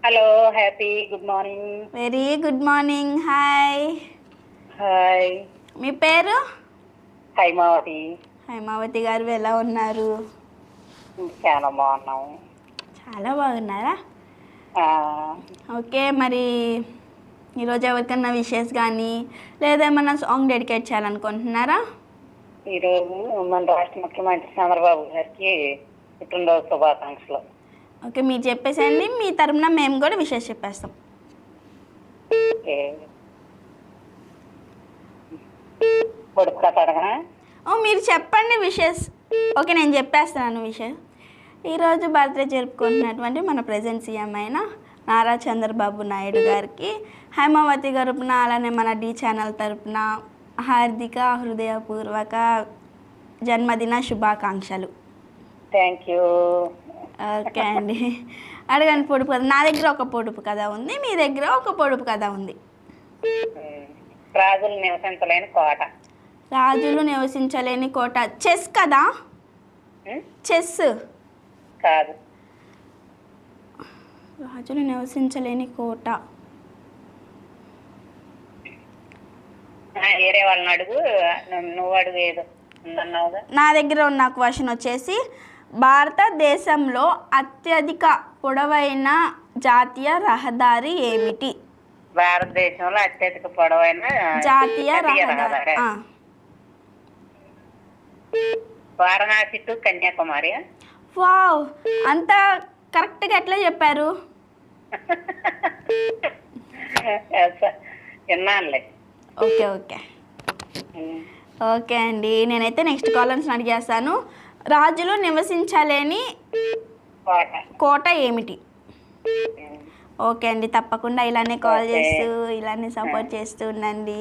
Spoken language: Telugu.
Hello, happy good morning. Very good morning. Hi. Hi. మీ పేరు? హైమావతి. హైమావతి గారు ఎలా ఉన్నారు? చాలా బాగున్నాము. చాలా బాగున్నారా? ఆ, ఓకే, మరి ఈరోజు ఎవరికన్నా విషెస్ కానీ లేదా ఏమన్నా సాంగ్ డెడికేట్ చేయాలనుకుంటున్నారా? ఈరోజు మన రాష్ట్ర ముఖ్యమంత్రి చంద్రబాబు గారికి పుట్టినరోజు శుభాకాంక్షలు. ఓకే, మీరు చెప్పేసేయండి, మీ తరపున మేము కూడా విషెస్ చెప్పేస్తాం. ఓకే. పొడుపు కథ అడగనా? మీరు చెప్పండి విషెస్. ఓకే, నేను చెప్పేస్తున్నాను విషయం. ఈరోజు బర్త్డే జరుపుకుంటున్నటువంటి మన ప్రజెంట్ సీఎం అయిన నారా చంద్రబాబు నాయుడు గారికి హైమావతి తరపున అలానే మన డి ఛానల్ తరపున హార్దిక హృదయపూర్వక జన్మదిన శుభాకాంక్షలు. Thank you. ఓకే అండి, అడగండి. పొడుపు కథ నా దగ్గర ఒక పొడుపు కథ ఉంది, మీ దగ్గర ఒక పొడుపు కథ ఉంది. రాజులు నివసించలేని కోట. రాజులు నివసించలేని కోట. చెస్ కదా? చెస్ కాదు. రాజులు నివసించలేని కోట. వేరే వాళ్ళని అడుగు, నువ్వు అడుగు. ఏదో ఉందన్నావుగా. నా దగ్గర ఉన్న క్వశ్చన్ వచ్చేసి, భారతదేశంలో అత్యధిక పొడవైన జాతీయ రహదారి ఏమిటి? భారతదేశంలో అత్యధిక పొడవైన జాతీయ రహదారి. వారణాసి టు కన్యాకుమారి. వావ్, అంత కరెక్ట్గా ఎట్లా చెప్పారు? విన్నానులే. ఓకే ఓకే ఓకే అండి, నేనైతే నెక్స్ట్ కాలర్స్ని అడిగేస్తాను. రాజులు నివసించలేని కోట ఏమిటి? ఓకే అండి, తప్పకుండా ఇలానే కాల్ చేస్తూ ఇలానే సపోర్ట్ చేస్తూ ఉండండి.